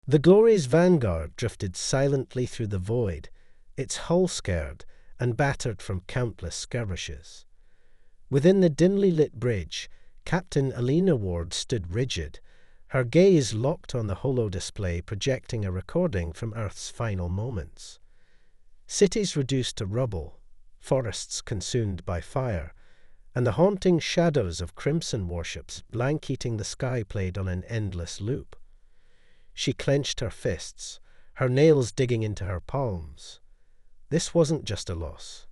The Glory's vanguard drifted silently through the void, its hull scarred and battered from countless skirmishes. Within the dimly lit bridge, Captain Alina Ward stood rigid, her gaze locked on the holo-display projecting a recording from Earth's final moments. Cities reduced to rubble, forests consumed by fire, and the haunting shadows of crimson warships blanketing the sky played on an endless loop. She clenched her fists, her nails digging into her palms. This wasn't just a loss.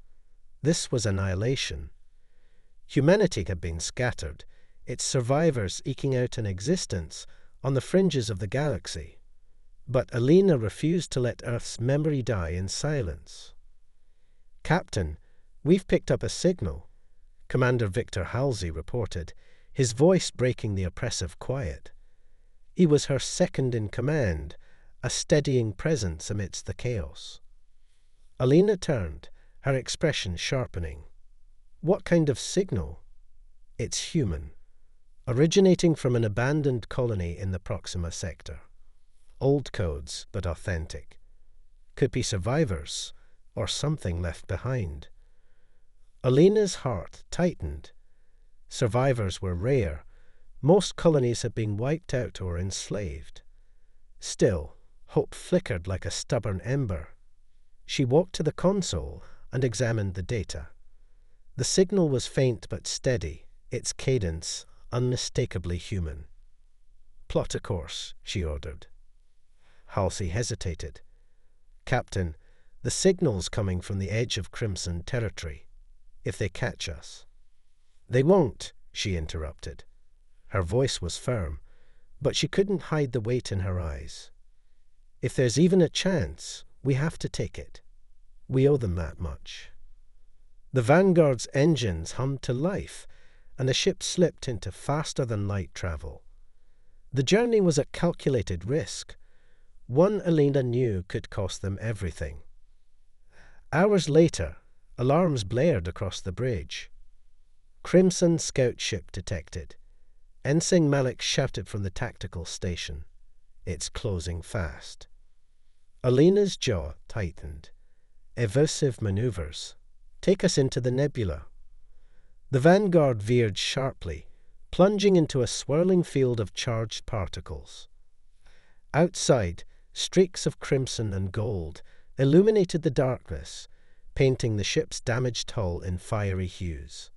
This was annihilation. Humanity had been scattered, its survivors eking out an existence on the fringes of the galaxy. But Alina refused to let Earth's memory die in silence. "Captain, we've picked up a signal," Commander Victor Halsey reported, his voice breaking the oppressive quiet. He was her second in command, a steadying presence amidst the chaos. Alina turned, her expression sharpening. "What kind of signal?" "It's human. Originating from an abandoned colony in the Proxima sector. Old codes, but authentic. Could be survivors, or something left behind." Alina's heart tightened. Survivors were rare. Most colonies had been wiped out or enslaved. Still, hope flickered like a stubborn ember. She walked to the console and examined the data. The signal was faint but steady, its cadence unmistakably human. "Plot a course," she ordered. Halsey hesitated. "Captain, the signal's coming from the edge of Crimson territory. If they catch us—" "They won't," she interrupted. Her voice was firm, but she couldn't hide the weight in her eyes. "If there's even a chance, we have to take it. We owe them that much." The Vanguard's engines hummed to life, and the ship slipped into faster-than-light travel. The journey was a calculated risk. One Alina knew could cost them everything. Hours later, alarms blared across the bridge. Crimson scout ship detected. Ensign Malik shouted from the tactical station. "It's closing fast." Alina's jaw tightened. Evasive maneuvers. Take us into the nebula. The Vanguard veered sharply, plunging into a swirling field of charged particles. Outside, streaks of crimson and gold illuminated the darkness, painting the ship's damaged hull in fiery hues.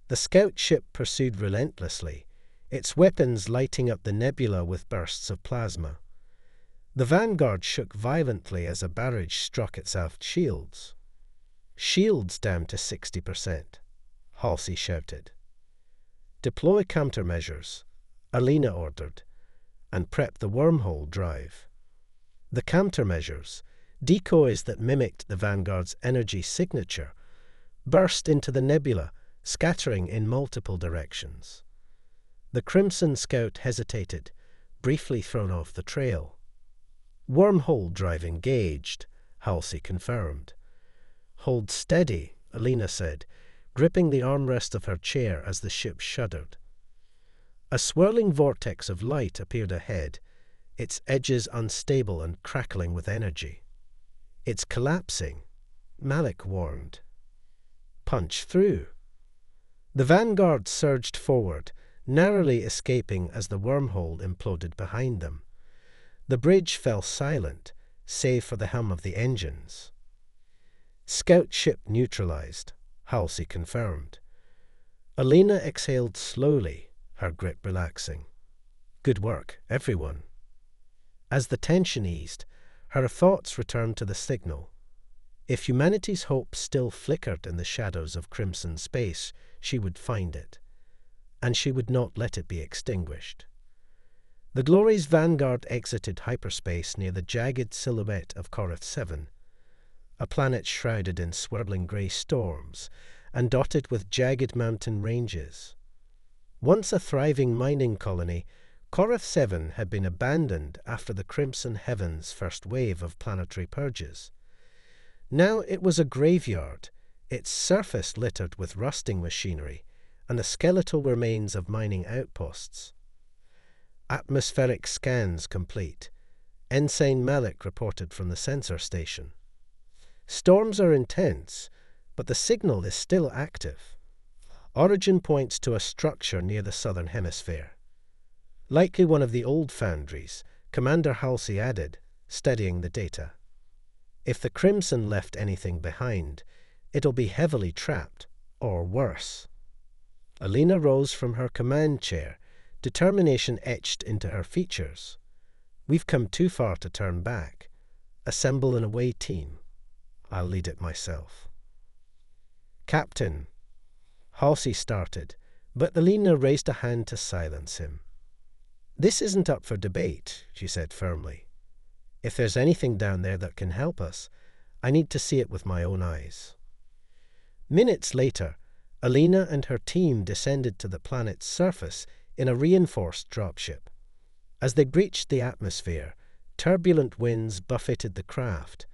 The scout ship pursued relentlessly, its weapons lighting up the nebula with bursts of plasma. The Vanguard shook violently as a barrage struck its aft shields. "Shields down to 60%, Halsey shouted. "Deploy countermeasures," Alina ordered, "and prep the wormhole drive." The countermeasures, decoys that mimicked the Vanguard's energy signature, burst into the nebula, scattering in multiple directions. The Crimson Scout hesitated, briefly thrown off the trail. "Wormhole drive engaged," Halsey confirmed. "Hold steady," Alina said, gripping the armrest of her chair as the ship shuddered. A swirling vortex of light appeared ahead, its edges unstable and crackling with energy. "It's collapsing," Malik warned. "Punch through." The Vanguard surged forward, narrowly escaping as the wormhole imploded behind them. The bridge fell silent, save for the hum of the engines. "Scout ship neutralized," Halsey confirmed. Alina exhaled slowly, her grip relaxing. "Good work, everyone." As the tension eased, her thoughts returned to the signal. If humanity's hope still flickered in the shadows of crimson space, she would find it. And she would not let it be extinguished. The Glory's Vanguard exited hyperspace near the jagged silhouette of Korath 7, a planet shrouded in swirling grey storms and dotted with jagged mountain ranges. Once a thriving mining colony, Korath 7 had been abandoned after the Crimson Heaven's first wave of planetary purges. Now it was a graveyard, its surface littered with rusting machinery and the skeletal remains of mining outposts. Atmospheric scans complete, Ensign Malik reported from the sensor station. Storms are intense, but the signal is still active. Origin points to a structure near the southern hemisphere. Likely one of the old foundries, Commander Halsey added, studying the data. If the Crimson left anything behind, it'll be heavily trapped, or worse. Alina rose from her command chair, determination etched into her features. We've come too far to turn back. Assemble an away team. I'll lead it myself. Captain. Halsey started, but Alina raised a hand to silence him. This isn't up for debate, she said firmly. If there's anything down there that can help us, I need to see it with my own eyes. Minutes later, Alina and her team descended to the planet's surface in a reinforced dropship. As they breached the atmosphere, turbulent winds buffeted the craft,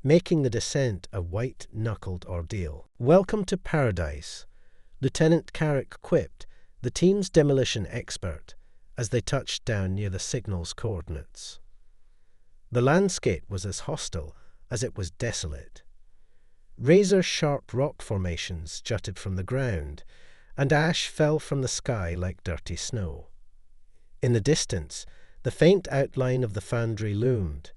making the descent a white-knuckled ordeal. Welcome to paradise, Lieutenant Carrick quipped, the team's demolition expert, as they touched down near the signal's coordinates. The landscape was as hostile as it was desolate. Razor-sharp rock formations jutted from the ground, and ash fell from the sky like dirty snow. In the distance, the faint outline of the foundry loomed,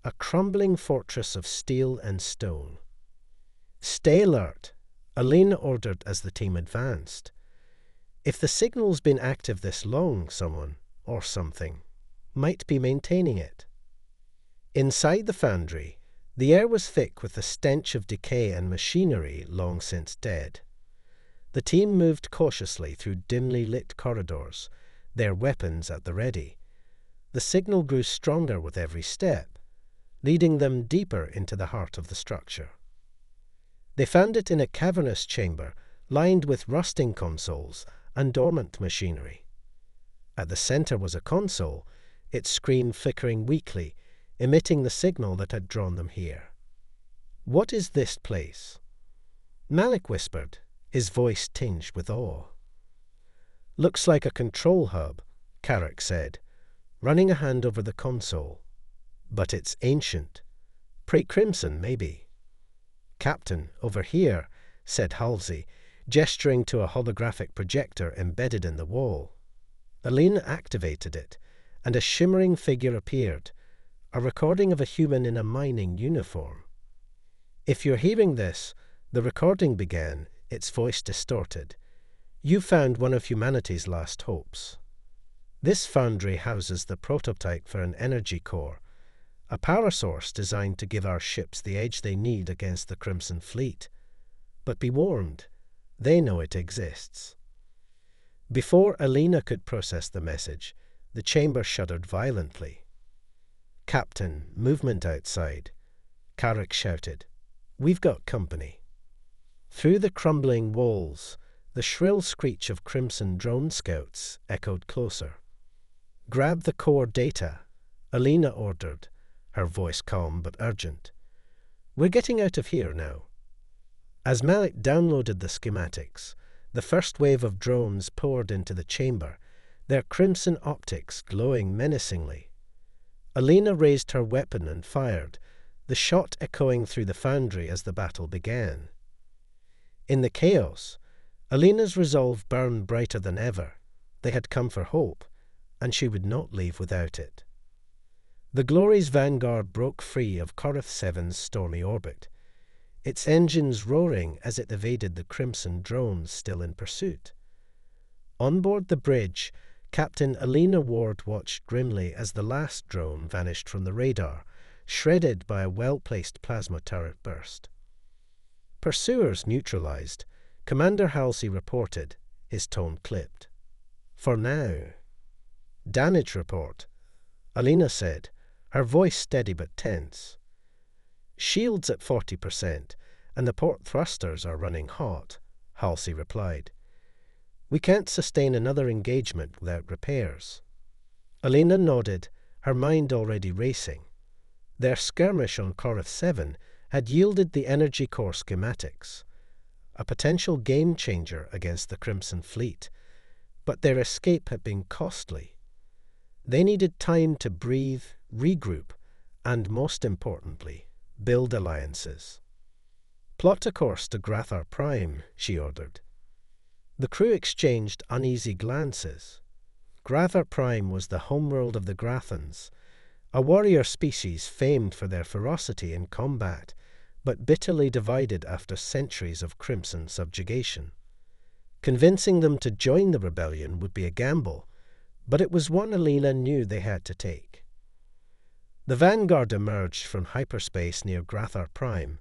a crumbling fortress of steel and stone. "Stay alert," Alina ordered as the team advanced. "If the signal's been active this long, someone, or something, might be maintaining it." Inside the foundry, the air was thick with the stench of decay and machinery long since dead. The team moved cautiously through dimly lit corridors, their weapons at the ready. The signal grew stronger with every step, leading them deeper into the heart of the structure. They found it in a cavernous chamber lined with rusting consoles and dormant machinery. At the center was a console, its screen flickering weakly, emitting the signal that had drawn them here. "What is this place?" Malik whispered, his voice tinged with awe. "Looks like a control hub," Carrick said, running a hand over the console. "But it's ancient. Pre-Crimson, maybe." "Captain, over here," said Halsey, gesturing to a holographic projector embedded in the wall. Alina activated it, and a shimmering figure appeared, a recording of a human in a mining uniform. "If you're hearing this," the recording began, its voice distorted, "you found one of humanity's last hopes. This foundry houses the prototype for an energy core, a power source designed to give our ships the edge they need against the Crimson Fleet. But be warned, they know it exists." Before Alina could process the message, the chamber shuddered violently. "Captain, movement outside," Carrick shouted. "We've got company." Through the crumbling walls, the shrill screech of Crimson drone scouts echoed closer. "Grab the core data," Alina ordered, her voice calm but urgent. "We're getting out of here now." As Malik downloaded the schematics, the first wave of drones poured into the chamber, their crimson optics glowing menacingly. Alina raised her weapon and fired, the shot echoing through the foundry as the battle began. In the chaos, Alina's resolve burned brighter than ever. They had come for hope, and she would not leave without it. The Glory's vanguard broke free of Korath 7's stormy orbit, its engines roaring as it evaded the Crimson drones still in pursuit. On board the bridge, Captain Alina Ward watched grimly as the last drone vanished from the radar, shredded by a well-placed plasma turret burst. "Pursuers neutralized," Commander Halsey reported, his tone clipped. "For now." "Damage report," Alina said, her voice steady but tense. "Shields at 40%, and the port thrusters are running hot," Halsey replied. "We can't sustain another engagement without repairs." Alina nodded, her mind already racing. Their skirmish on Korath 7 had yielded the energy core schematics, a potential game-changer against the Crimson Fleet, but their escape had been costly. They needed time to breathe, regroup, and, most importantly, build alliances. "Plot a course to Grathar Prime," she ordered. The crew exchanged uneasy glances. Grathar Prime was the homeworld of the Grathans, a warrior species famed for their ferocity in combat, but bitterly divided after centuries of Crimson subjugation. Convincing them to join the rebellion would be a gamble, but it was one Alina knew they had to take. The vanguard emerged from hyperspace near Grathar Prime,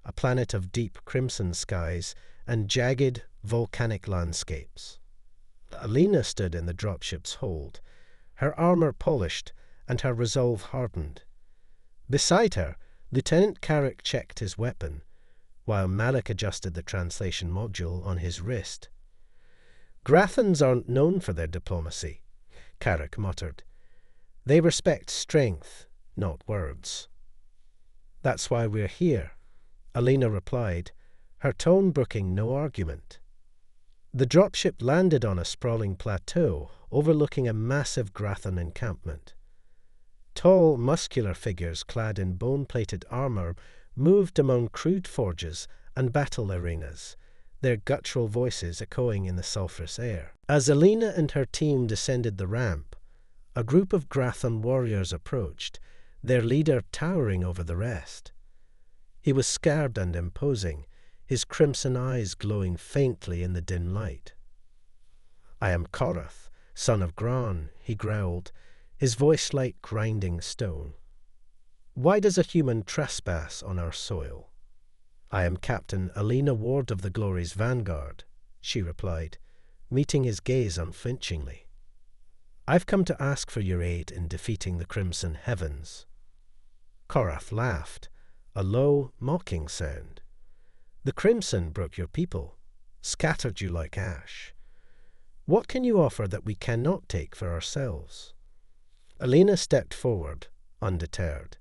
a planet of deep crimson skies and jagged, volcanic landscapes. Alina stood in the dropship's hold, her armor polished and her resolve hardened. Beside her, Lieutenant Carrick checked his weapon, while Malik adjusted the translation module on his wrist. "Grathans aren't known for their diplomacy," Carrick muttered. "They respect strength, not words." "That's why we're here," Alina replied, her tone brooking no argument. The dropship landed on a sprawling plateau overlooking a massive Grathan encampment. Tall, muscular figures clad in bone-plated armor moved among crude forges and battle arenas, their guttural voices echoing in the sulphurous air. As Alina and her team descended the ramp, a group of Grathan warriors approached, their leader towering over the rest. He was scarred and imposing, his crimson eyes glowing faintly in the dim light. "I am Korath, son of Gran," he growled, his voice like grinding stone. "Why does a human trespass on our soil?" "I am Captain Alina Ward of the Glory's Vanguard," she replied, meeting his gaze unflinchingly. "I've come to ask for your aid in defeating the Crimson Heavens." Korath laughed, a low, mocking sound. "The Crimson broke your people, scattered you like ash. What can you offer that we cannot take for ourselves?" Alina stepped forward, undeterred.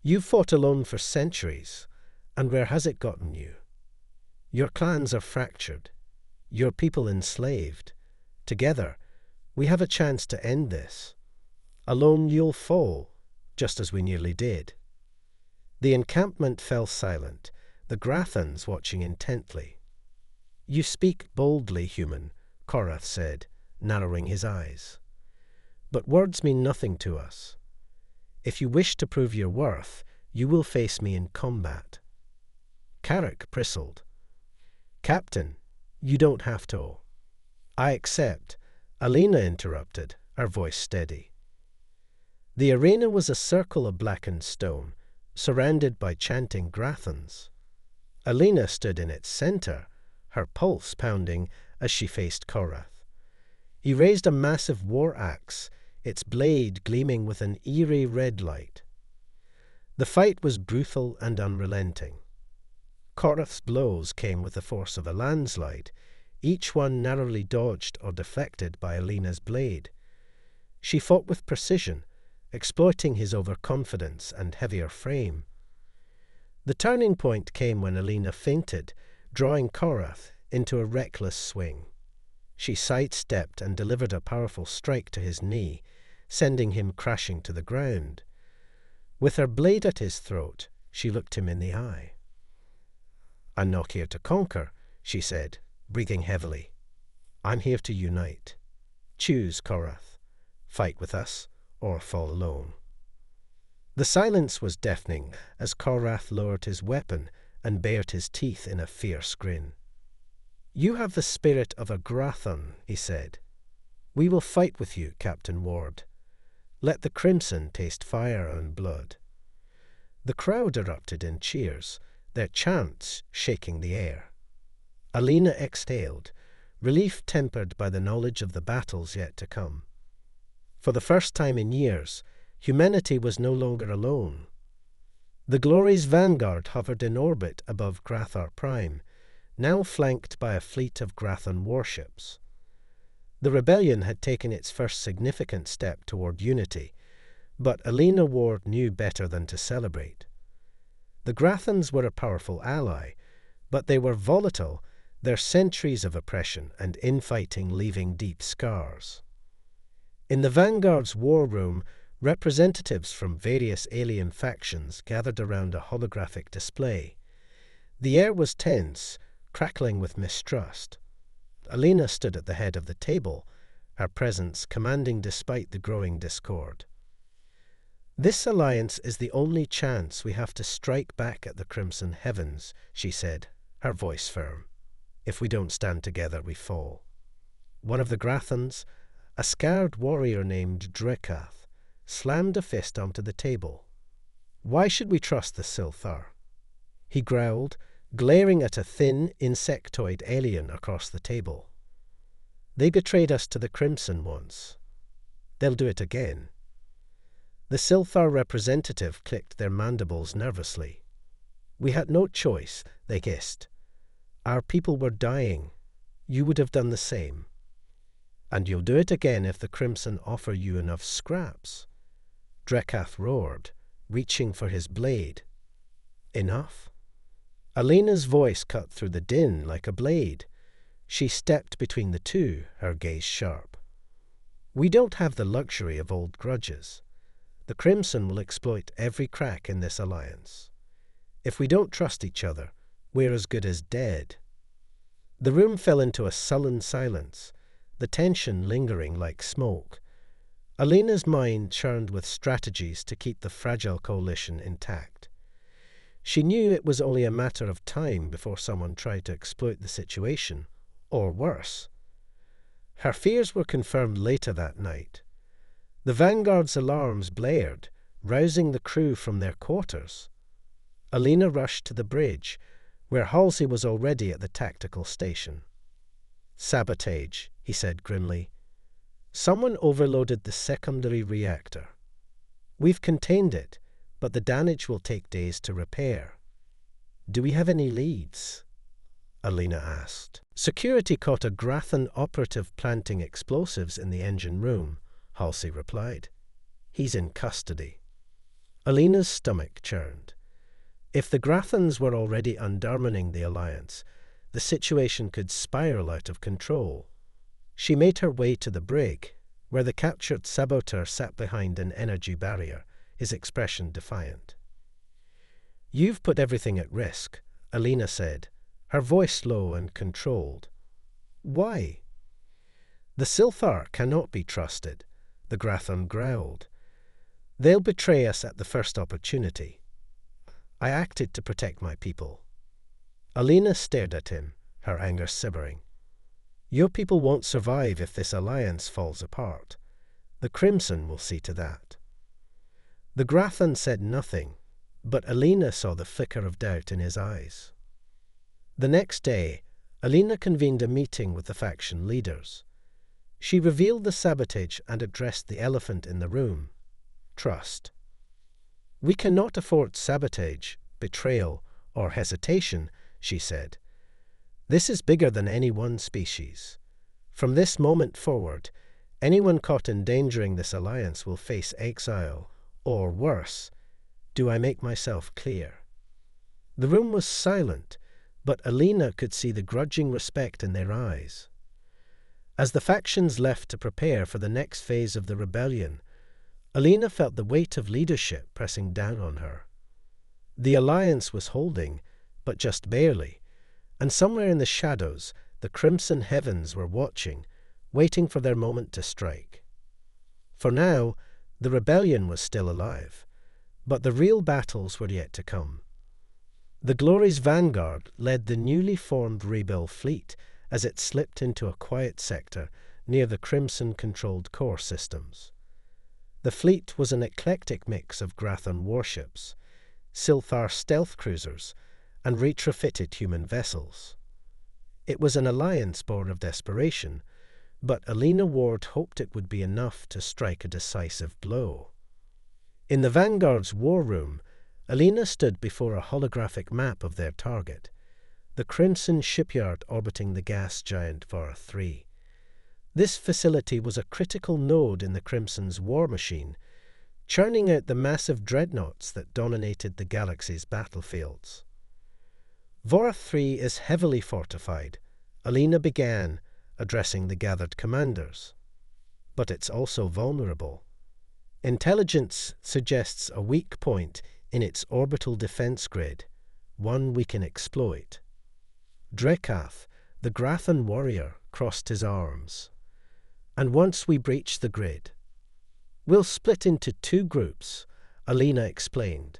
"You've fought alone for centuries, and where has it gotten you? Your clans are fractured, your people enslaved. Together, we have a chance to end this. Alone you'll fall, just as we nearly did." The encampment fell silent, the Grathans watching intently. "You speak boldly, human," Korath said, narrowing his eyes. "But words mean nothing to us. If you wish to prove your worth, you will face me in combat." Carrick bristled. "Captain, you don't have to." "I accept," Alina interrupted, her voice steady. The arena was a circle of blackened stone, surrounded by chanting Grathans. Alina stood in its center, her pulse pounding as she faced Korath. He raised a massive war axe, its blade gleaming with an eerie red light. The fight was brutal and unrelenting. Korath's blows came with the force of a landslide, each one narrowly dodged or deflected by Alina's blade. She fought with precision, exploiting his overconfidence and heavier frame. The turning point came when Alina feinted, drawing Korath into a reckless swing. She sidestepped and delivered a powerful strike to his knee, sending him crashing to the ground. With her blade at his throat, she looked him in the eye. "I'm not here to conquer," she said, breathing heavily. "I'm here to unite. Choose, Korath. Fight with us, or fall alone." The silence was deafening as Korath lowered his weapon and bared his teeth in a fierce grin. "You have the spirit of a Grathan," he said. "We will fight with you, Captain Ward. Let the Crimson taste fire and blood." The crowd erupted in cheers, their chants shaking the air. Alina exhaled, relief tempered by the knowledge of the battles yet to come. For the first time in years, humanity was no longer alone. The Glory's Vanguard hovered in orbit above Grathar Prime, now flanked by a fleet of Grathan warships. The rebellion had taken its first significant step toward unity, but Alina Ward knew better than to celebrate. The Grathans were a powerful ally, but they were volatile, their centuries of oppression and infighting leaving deep scars. In the Vanguard's war room, Representatives from various alien factions gathered around a holographic display. The air was tense, crackling with mistrust. Alina stood at the head of the table, her presence commanding despite the growing discord. "This alliance is the only chance we have to strike back at the Crimson Heavens," she said, her voice firm. "If we don't stand together, we fall." One of the Grathans, a scarred warrior named Drekath, slammed a fist onto the table. "Why should we trust the Silthar?" he growled, glaring at a thin, insectoid alien across the table. "They betrayed us to the Crimson once. They'll do it again." The Silthar representative clicked their mandibles nervously. "We had no choice," they hissed. "Our people were dying. You would have done the same. And you'll do it again if the Crimson offer you enough scraps." Drekath roared, reaching for his blade. "Enough?" Alina's voice cut through the din like a blade. She stepped between the two, her gaze sharp. "We don't have the luxury of old grudges. The Crimson will exploit every crack in this alliance. If we don't trust each other, we're as good as dead." The room fell into a sullen silence, the tension lingering like smoke. Alina's mind churned with strategies to keep the fragile coalition intact. She knew it was only a matter of time before someone tried to exploit the situation, or worse. Her fears were confirmed later that night. The Vanguard's alarms blared, rousing the crew from their quarters. Alina rushed to the bridge, where Halsey was already at the tactical station. "Sabotage," he said grimly. "Someone overloaded the secondary reactor. We've contained it, but the damage will take days to repair." "Do we have any leads?" Alina asked. "Security caught a Grathan operative planting explosives in the engine room," Halsey replied. "He's in custody." Alina's stomach churned. If the Grathans were already undermining the alliance, the situation could spiral out of control. She made her way to the brig, where the captured saboteur sat behind an energy barrier, his expression defiant. "You've put everything at risk," Alina said, her voice low and controlled. "Why?" "The Silthar cannot be trusted," the Grathan growled. "They'll betray us at the first opportunity. I acted to protect my people." Alina stared at him, her anger simmering. "Your people won't survive if this alliance falls apart. The Crimson will see to that." The Grathan said nothing, but Alina saw the flicker of doubt in his eyes. The next day, Alina convened a meeting with the faction leaders. She revealed the sabotage and addressed the elephant in the room: trust. "We cannot afford sabotage, betrayal, or hesitation," she said. "This is bigger than any one species. From this moment forward, anyone caught endangering this alliance will face exile, or worse. Do I make myself clear?" The room was silent, but Alina could see the grudging respect in their eyes. As the factions left to prepare for the next phase of the rebellion, Alina felt the weight of leadership pressing down on her. The alliance was holding, but just barely, and somewhere in the shadows, the Crimson Heavens were watching, waiting for their moment to strike. For now, the rebellion was still alive, but the real battles were yet to come. The Glory's vanguard led the newly formed Rebel fleet as it slipped into a quiet sector near the Crimson-controlled core systems. The fleet was an eclectic mix of Grathan warships, Silthar stealth cruisers, and retrofitted human vessels. It was an alliance born of desperation, but Alina Ward hoped it would be enough to strike a decisive blow. In the Vanguard's war room, Alina stood before a holographic map of their target, the Crimson shipyard orbiting the gas giant Var 3. This facility was a critical node in the Crimson's war machine, churning out the massive dreadnoughts that dominated the galaxy's battlefields. "Var 3 is heavily fortified," Alina began, addressing the gathered commanders. "But it's also vulnerable. Intelligence suggests a weak point in its orbital defense grid, one we can exploit. Drekath, the Grathan warrior, crossed his arms. And once we breach the grid, we'll split into two groups, Alina explained.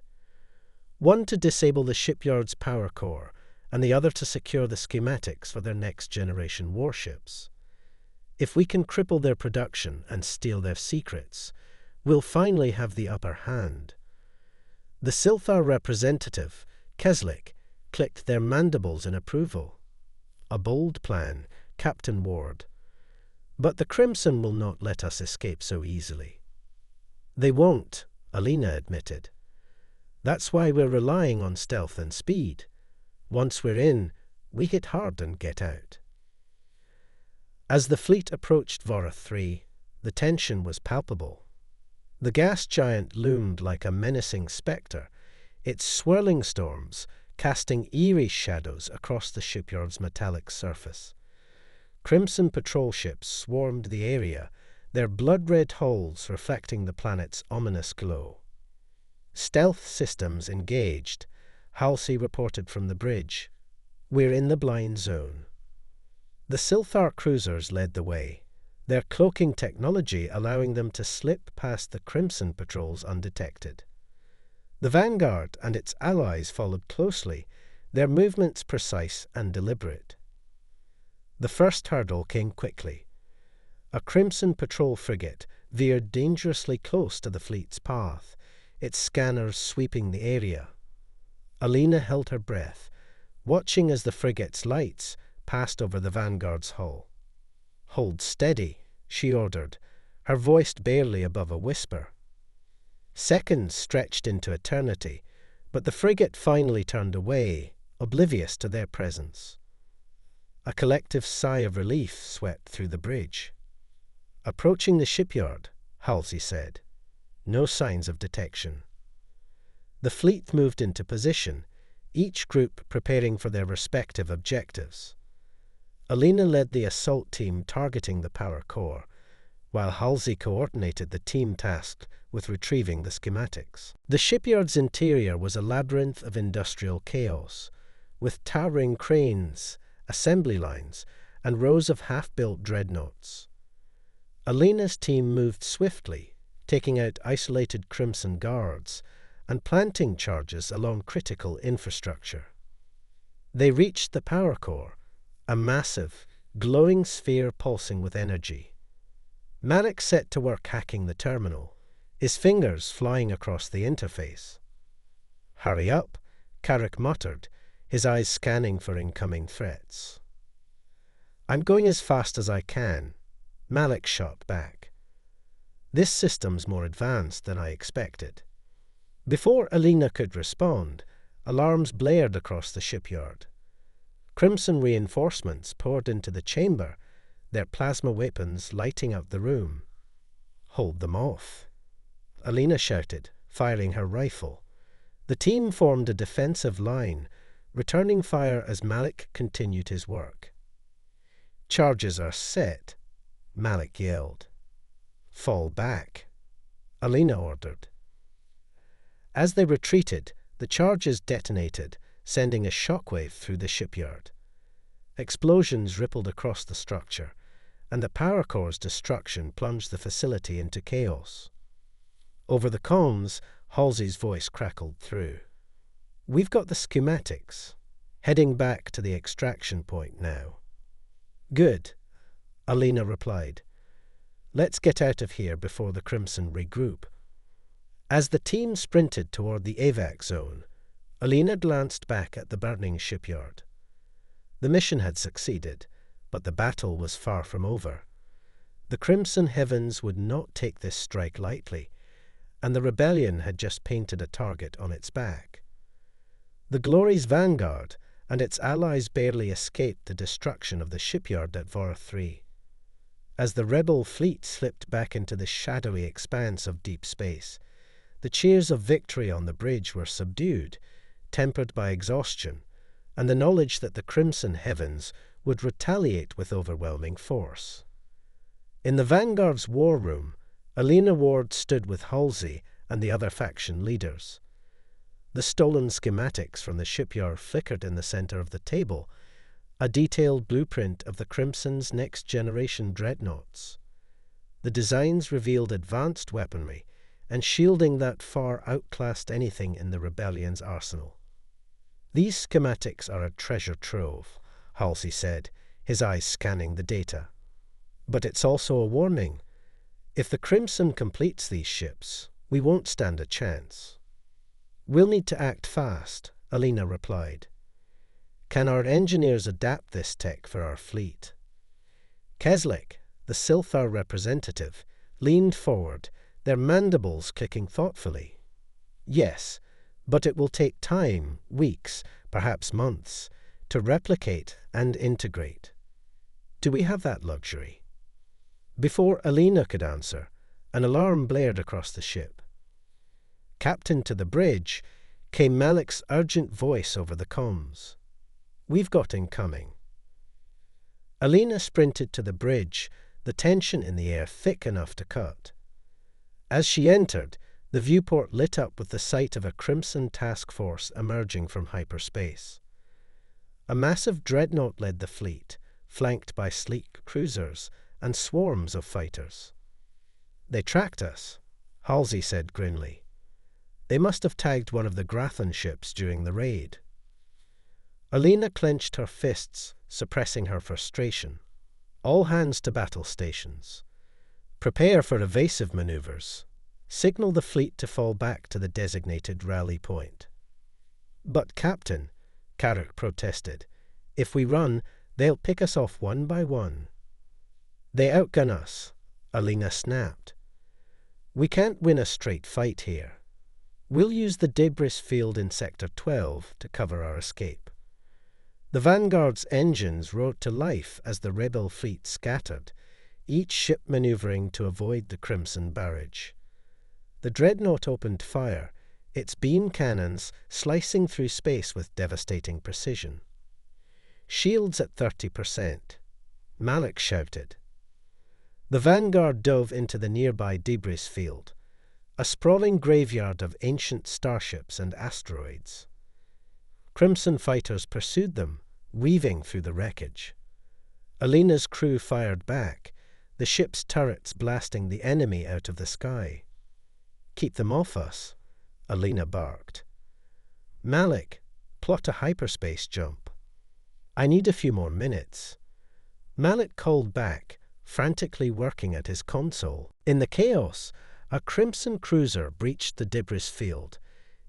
One to disable the shipyard's power core, and the other to secure the schematics for their next-generation warships. If we can cripple their production and steal their secrets, we'll finally have the upper hand. The Silthar representative, Keslik, clicked their mandibles in approval. A bold plan, Captain Ward. But the Crimson will not let us escape so easily. They won't, Alina admitted. That's why we're relying on stealth and speed. Once we're in, we hit hard and get out. As the fleet approached Vorath 3, the tension was palpable. The gas giant loomed like a menacing spectre, its swirling storms casting eerie shadows across the shipyard's metallic surface. Crimson patrol ships swarmed the area, their blood-red hulls reflecting the planet's ominous glow. Stealth systems engaged, Halsey reported from the bridge. We're in the blind zone. The Silthar cruisers led the way, their cloaking technology allowing them to slip past the Crimson patrols undetected. The Vanguard and its allies followed closely, their movements precise and deliberate. The first hurdle came quickly. A Crimson patrol frigate veered dangerously close to the fleet's path, its scanners sweeping the area. Alina held her breath, watching as the frigate's lights passed over the Vanguard's hull. "Hold steady," she ordered, her voice barely above a whisper. Seconds stretched into eternity, but the frigate finally turned away, oblivious to their presence. A collective sigh of relief swept through the bridge. "Approaching the shipyard," Halsey said. No signs of detection. The fleet moved into position, each group preparing for their respective objectives. Alina led the assault team targeting the power core, while Halsey coordinated the team tasked with retrieving the schematics. The shipyard's interior was a labyrinth of industrial chaos, with towering cranes, assembly lines, and rows of half-built dreadnoughts. Alina's team moved swiftly, taking out isolated Crimson guards and planting charges along critical infrastructure. They reached the power core, a massive, glowing sphere pulsing with energy. Malik set to work hacking the terminal, his fingers flying across the interface. "Hurry up," Carrick muttered, his eyes scanning for incoming threats. "I'm going as fast as I can," Malik shot back. "This system's more advanced than I expected." Before Alina could respond, alarms blared across the shipyard. Crimson reinforcements poured into the chamber, their plasma weapons lighting up the room. "Hold them off," Alina shouted, firing her rifle. The team formed a defensive line, returning fire as Malik continued his work. "Charges are set," Malik yelled. "Fall back," Alina ordered. As they retreated, the charges detonated, sending a shockwave through the shipyard. Explosions rippled across the structure, and the power core's destruction plunged the facility into chaos. Over the comms, Halsey's voice crackled through. "We've got the schematics. Heading back to the extraction point now." "Good," Alina replied. "Let's get out of here before the Crimson regroup." As the team sprinted toward the AVAC zone, Alina glanced back at the burning shipyard. The mission had succeeded, but the battle was far from over. The Crimson Heavens would not take this strike lightly, and the rebellion had just painted a target on its back. The Glory's Vanguard and its allies barely escaped the destruction of the shipyard at Vorath 3. As the rebel fleet slipped back into the shadowy expanse of deep space, the cheers of victory on the bridge were subdued, tempered by exhaustion, and the knowledge that the Crimson Heavens would retaliate with overwhelming force. In the Vanguard's war room, Alina Ward stood with Halsey and the other faction leaders. The stolen schematics from the shipyard flickered in the center of the table, a detailed blueprint of the Crimson's next-generation dreadnoughts. The designs revealed advanced weaponry and shielding that far outclassed anything in the Rebellion's arsenal. "These schematics are a treasure trove," Halsey said, his eyes scanning the data. "But it's also a warning. If the Crimson completes these ships, we won't stand a chance." "We'll need to act fast," Alina replied. "Can our engineers adapt this tech for our fleet?" Keslick, the Silthar representative, leaned forward, their mandibles clicking thoughtfully. "Yes, but it will take time, weeks, perhaps months, to replicate and integrate. Do we have that luxury?" Before Alina could answer, an alarm blared across the ship. "Captain to the bridge," came Malik's urgent voice over the comms. "We've got incoming." Alina sprinted to the bridge, the tension in the air thick enough to cut. As she entered, the viewport lit up with the sight of a Crimson task force emerging from hyperspace. A massive dreadnought led the fleet, flanked by sleek cruisers and swarms of fighters. "They tracked us," Halsey said grimly. "They must have tagged one of the Grathan ships during the raid." Alina clenched her fists, suppressing her frustration. "All hands to battle stations. Prepare for evasive maneuvers. Signal the fleet to fall back to the designated rally point." "But, Captain," Carrick protested, "if we run, they'll pick us off one by one." "They outgun us," Alina snapped. "We can't win a straight fight here. We'll use the debris field in Sector 12 to cover our escape." The Vanguard's engines roared to life as the rebel fleet scattered, each ship maneuvering to avoid the Crimson barrage. The dreadnought opened fire, its beam cannons slicing through space with devastating precision. "Shields at 30%, Malik shouted. The Vanguard dove into the nearby debris field, a sprawling graveyard of ancient starships and asteroids. Crimson fighters pursued them, weaving through the wreckage. Alina's crew fired back, the ship's turrets blasting the enemy out of the sky. "Keep them off us," Alina barked. "Malik, plot a hyperspace jump." "I need a few more minutes." Malik called back, frantically working at his console. In the chaos, a Crimson cruiser breached the debris field,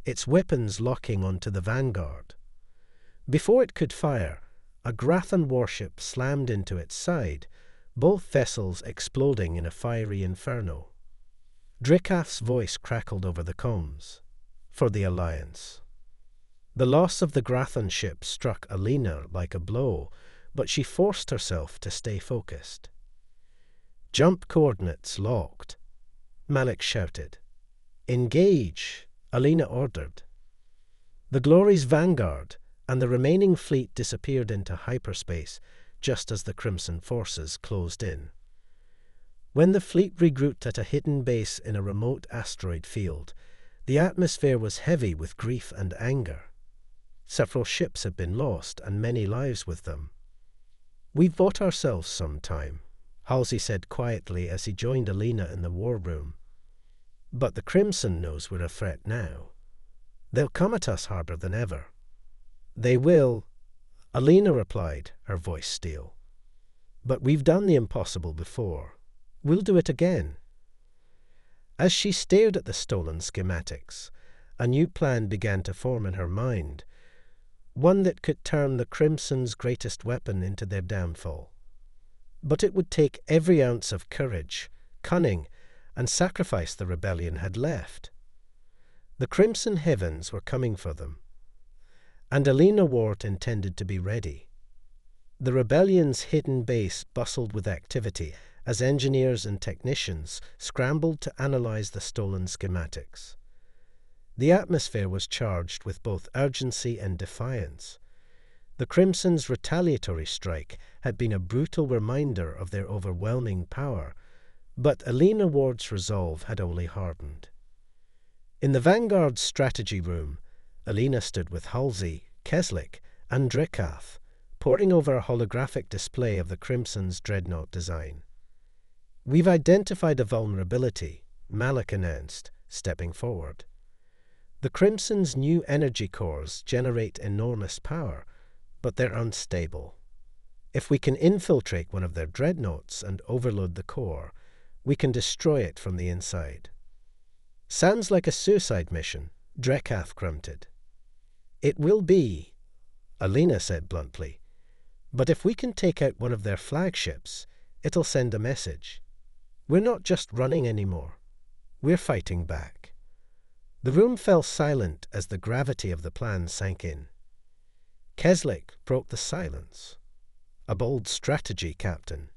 its weapons locking onto the Vanguard. Before it could fire, a Grathan warship slammed into its side, both vessels exploding in a fiery inferno. Drikaf's voice crackled over the comms. "For the Alliance." The loss of the Grathan ship struck Alina like a blow, but she forced herself to stay focused. "Jump coordinates locked," Malik shouted. "Engage," Alina ordered. The Glory's Vanguard and the remaining fleet disappeared into hyperspace just as the Crimson forces closed in. When the fleet regrouped at a hidden base in a remote asteroid field, the atmosphere was heavy with grief and anger. Several ships had been lost and many lives with them. "We've bought ourselves some time," Halsey said quietly as he joined Alina in the war room. "But the Crimson knows we're a threat now. They'll come at us harder than ever." "They will," Alina replied, her voice steel. "But we've done the impossible before. We'll do it again." As she stared at the stolen schematics, a new plan began to form in her mind, one that could turn the Crimson's greatest weapon into their downfall. But it would take every ounce of courage, cunning, and sacrifice the rebellion had left. The Crimson heavens were coming for them, and Alina Ward intended to be ready. The rebellion's hidden base bustled with activity as engineers and technicians scrambled to analyze the stolen schematics. The atmosphere was charged with both urgency and defiance. The Crimson's retaliatory strike had been a brutal reminder of their overwhelming power, But Alina Ward's resolve had only hardened. In the Vanguard's strategy room, Alina stood with Halsey, Keslik, and Drekath, poring over a holographic display of the Crimson's dreadnought design. "We've identified a vulnerability," Malik announced, stepping forward. "The Crimson's new energy cores generate enormous power, but they're unstable. If we can infiltrate one of their dreadnoughts and overload the core, we can destroy it from the inside." "Sounds like a suicide mission," Drekath grunted. "It will be," Alina said bluntly. "But if we can take out one of their flagships, it'll send a message. We're not just running anymore. We're fighting back." The room fell silent as the gravity of the plan sank in. Keslik broke the silence. "A bold strategy, Captain.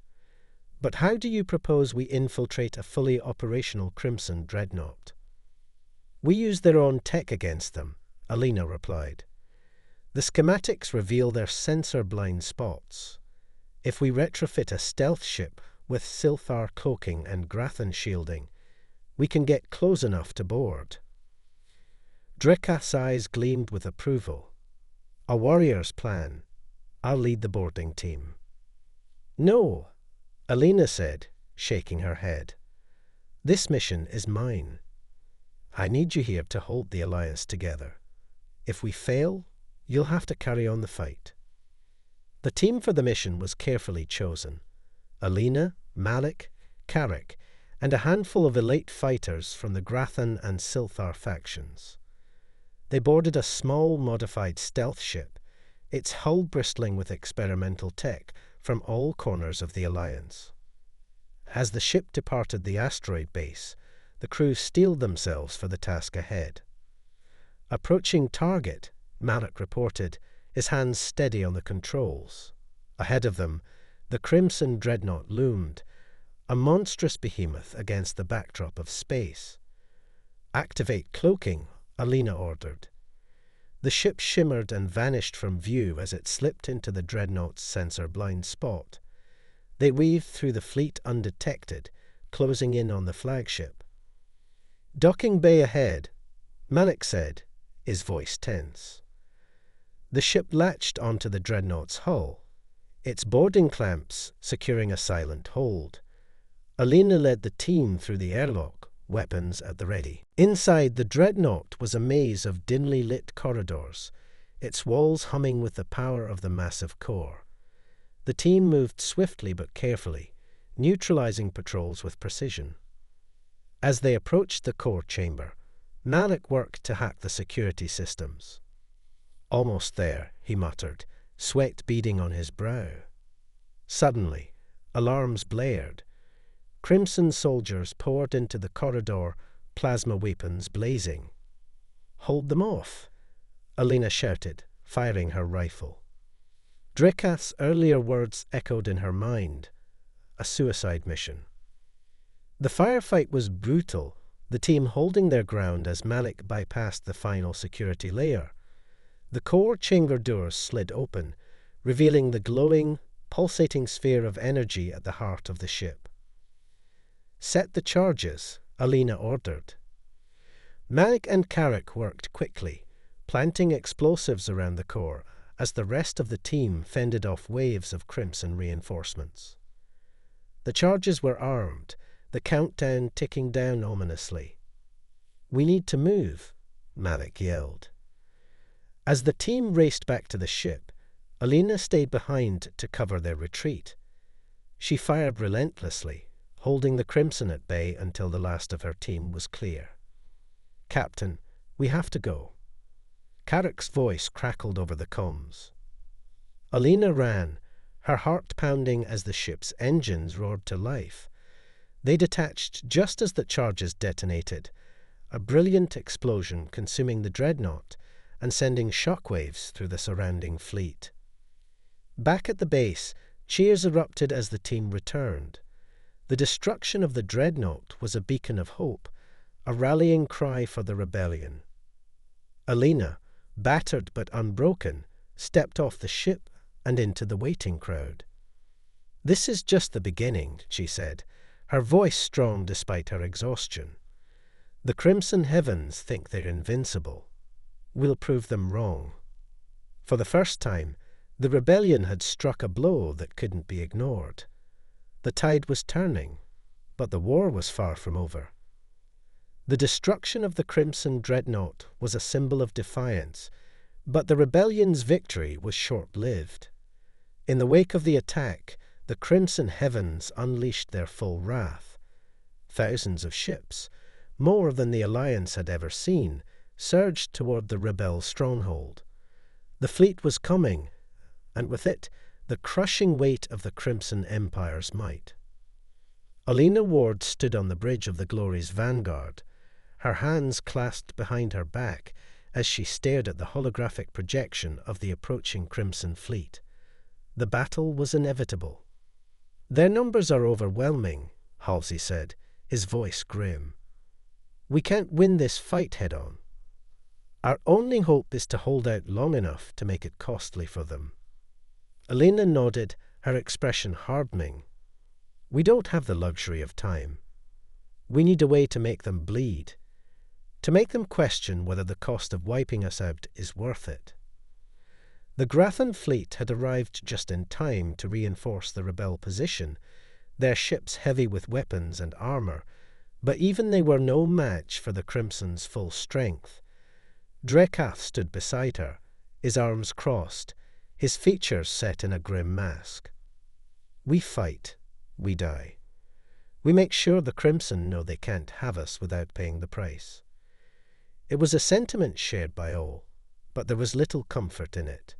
But how do you propose we infiltrate a fully operational Crimson dreadnought?" "We use their own tech against them," Alina replied. "The schematics reveal their sensor blind spots. If we retrofit a stealth ship with Silthar cloaking and Grathan shielding, we can get close enough to board." Drekath's eyes gleamed with approval. "A warrior's plan. I'll lead the boarding team." "No," Alina said, shaking her head. "This mission is mine. I need you here to hold the Alliance together. If we fail, you'll have to carry on the fight." The team for the mission was carefully chosen. Alina, Malik, Carrick, and a handful of elite fighters from the Grathan and Silthar factions. They boarded a small, modified stealth ship, its hull bristling with experimental tech from all corners of the Alliance. As the ship departed the asteroid base, the crew steeled themselves for the task ahead. "Approaching target," Malik reported, his hands steady on the controls. Ahead of them, the Crimson dreadnought loomed, a monstrous behemoth against the backdrop of space. "Activate cloaking," Alina ordered. The ship shimmered and vanished from view as it slipped into the dreadnought's sensor blind spot. They weaved through the fleet undetected, closing in on the flagship. "Docking bay ahead," Malik said, his voice tense. The ship latched onto the dreadnought's hull, its boarding clamps securing a silent hold. Alina led the team through the airlock, weapons at the ready. Inside, the dreadnought was a maze of dimly lit corridors, its walls humming with the power of the massive core. The team moved swiftly but carefully, neutralizing patrols with precision. As they approached the core chamber, Malik worked to hack the security systems. "Almost there," he muttered, sweat beading on his brow. Suddenly, alarms blared. Crimson soldiers poured into the corridor, plasma weapons blazing. "Hold them off!" Alina shouted, firing her rifle. Drekath's earlier words echoed in her mind. A suicide mission. The firefight was brutal, the team holding their ground as Malik bypassed the final security layer. The core chamber doors slid open, revealing the glowing, pulsating sphere of energy at the heart of the ship. "Set the charges," Alina ordered. Malik and Carrick worked quickly, planting explosives around the core as the rest of the team fended off waves of Crimson reinforcements. The charges were armed, the countdown ticking down ominously. "We need to move," Malik yelled. As the team raced back to the ship, Alina stayed behind to cover their retreat. She fired relentlessly, holding the Crimson at bay until the last of her team was clear. "Captain, we have to go." Carrick's voice crackled over the comms. Alina ran, her heart pounding as the ship's engines roared to life. They detached just as the charges detonated, a brilliant explosion consuming the dreadnought and sending shockwaves through the surrounding fleet. Back at the base, cheers erupted as the team returned. The destruction of the dreadnought was a beacon of hope, a rallying cry for the rebellion. Alina, battered but unbroken, stepped off the ship and into the waiting crowd. "This is just the beginning," she said, her voice strong despite her exhaustion. "The Crimson Heavens think they're invincible. We'll prove them wrong." For the first time, the rebellion had struck a blow that couldn't be ignored. The tide was turning, but the war was far from over. The destruction of the Crimson Dreadnought was a symbol of defiance, but the rebellion's victory was short-lived. In the wake of the attack, the Crimson Heavens unleashed their full wrath. Thousands of ships, more than the Alliance had ever seen, surged toward the rebel stronghold. The fleet was coming, and with it, the crushing weight of the Crimson Empire's might. Alina Ward stood on the bridge of the Glory's vanguard, her hands clasped behind her back as she stared at the holographic projection of the approaching Crimson fleet. The battle was inevitable. "Their numbers are overwhelming," Halsey said, his voice grim. "We can't win this fight head-on. Our only hope is to hold out long enough to make it costly for them." Alina nodded, her expression hardening. "We don't have the luxury of time. We need a way to make them bleed, to make them question whether the cost of wiping us out is worth it." The Grathan fleet had arrived just in time to reinforce the rebel position, their ships heavy with weapons and armor, but even they were no match for the Crimson's full strength. Drekath stood beside her, his arms crossed, his features set in a grim mask. "We fight, we die. We make sure the Crimson know they can't have us without paying the price." It was a sentiment shared by all, but there was little comfort in it.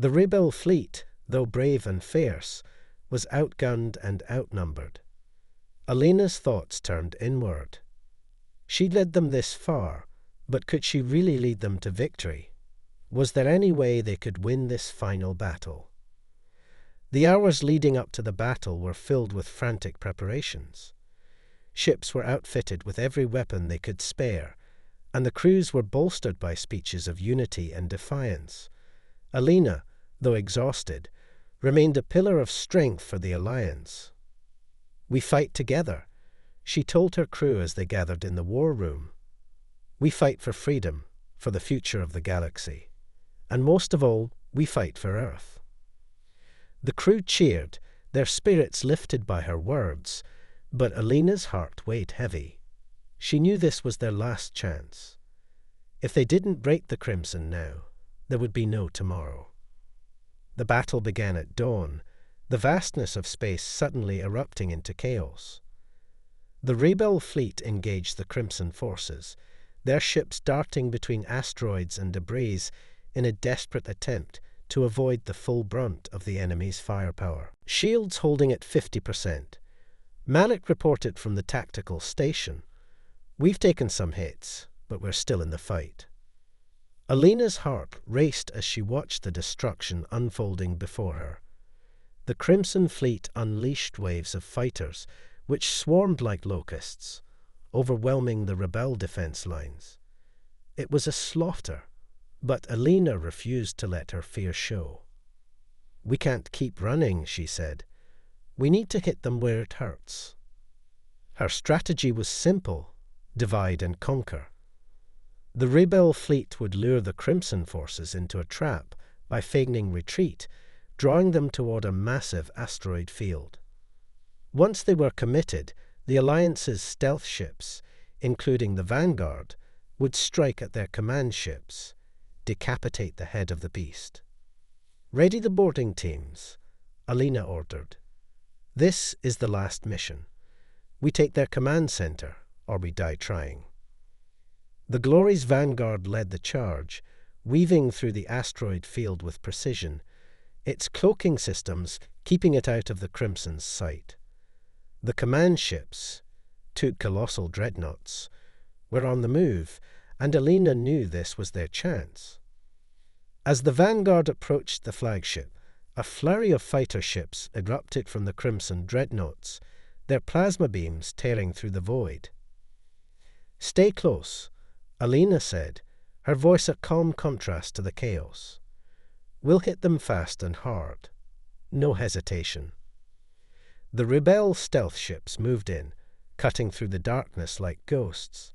The rebel fleet, though brave and fierce, was outgunned and outnumbered. Alina's thoughts turned inward. She'd led them this far, but could she really lead them to victory? Was there any way they could win this final battle? The hours leading up to the battle were filled with frantic preparations. Ships were outfitted with every weapon they could spare, and the crews were bolstered by speeches of unity and defiance. Alina, though exhausted, remained a pillar of strength for the Alliance. "We fight together," she told her crew as they gathered in the war room. "We fight for freedom, for the future of the galaxy. And most of all, we fight for Earth." The crew cheered, their spirits lifted by her words, but Alina's heart weighed heavy. She knew this was their last chance. If they didn't break the Crimson now, there would be no tomorrow. The battle began at dawn, the vastness of space suddenly erupting into chaos. The rebel fleet engaged the Crimson forces, their ships darting between asteroids and debris in a desperate attempt to avoid the full brunt of the enemy's firepower. Shields holding at 50%. Malik reported from the tactical station, "We've taken some hits, but we're still in the fight." Alina's heart raced as she watched the destruction unfolding before her. The Crimson fleet unleashed waves of fighters, which swarmed like locusts, overwhelming the rebel defense lines. It was a slaughter, but Alina refused to let her fear show. "We can't keep running," she said. "We need to hit them where it hurts." Her strategy was simple: divide and conquer. The rebel fleet would lure the Crimson forces into a trap by feigning retreat, drawing them toward a massive asteroid field. Once they were committed, the Alliance's stealth ships, including the Vanguard, would strike at their command ships, decapitate the head of the beast. "Ready the boarding teams," Alina ordered. "This is the last mission. We take their command center, or we die trying." The Glory's Vanguard led the charge, weaving through the asteroid field with precision, its cloaking systems keeping it out of the Crimson's sight. The command ships, two colossal dreadnoughts, were on the move, and Alina knew this was their chance. As the Vanguard approached the flagship, a flurry of fighter ships erupted from the Crimson dreadnoughts, their plasma beams tearing through the void. "Stay close," Alina said, her voice a calm contrast to the chaos. "We'll hit them fast and hard. No hesitation." The Rebel stealth ships moved in, cutting through the darkness like ghosts.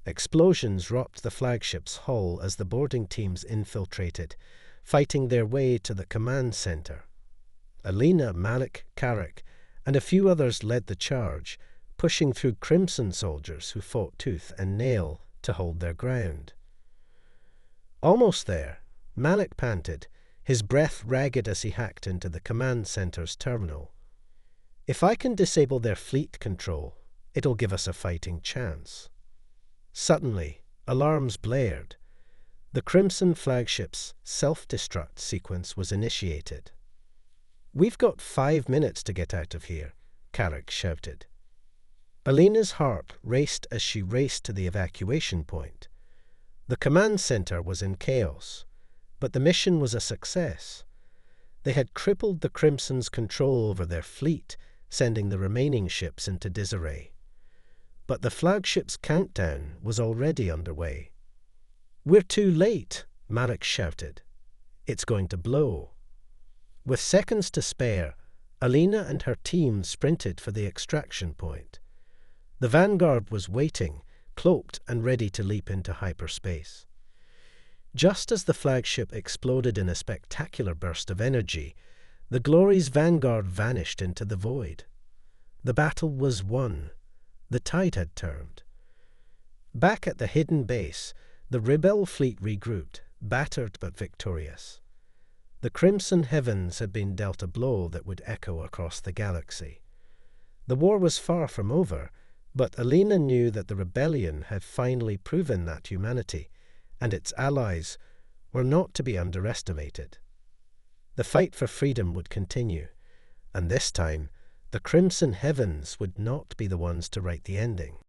Explosions rocked the flagship's hull as the boarding teams infiltrated, fighting their way to the command center. Alina, Malik, Carrick, and a few others led the charge, pushing through Crimson soldiers who fought tooth and nail to hold their ground. Almost there, Malik panted, his breath ragged as he hacked into the command center's terminal. "If I can disable their fleet control, it'll give us a fighting chance." Suddenly, alarms blared. The Crimson flagship's self-destruct sequence was initiated. "We've got 5 minutes to get out of here," Carrick shouted. Alina's heart raced as she raced to the evacuation point. The command center was in chaos, but the mission was a success. They had crippled the Crimson's control over their fleet, sending the remaining ships into disarray. But the flagship's countdown was already underway. "We're too late," Marek shouted. "It's going to blow." With seconds to spare, Alina and her team sprinted for the extraction point. The Vanguard was waiting, cloaked and ready to leap into hyperspace. Just as the flagship exploded in a spectacular burst of energy, the Glory's Vanguard vanished into the void. The battle was won. The tide had turned. Back at the hidden base, the Rebel fleet regrouped, battered but victorious. The Crimson Heavens had been dealt a blow that would echo across the galaxy. The war was far from over, but Alina knew that the rebellion had finally proven that humanity and its allies were not to be underestimated. The fight for freedom would continue, and this time the Crimson Heavens would not be the ones to write the ending.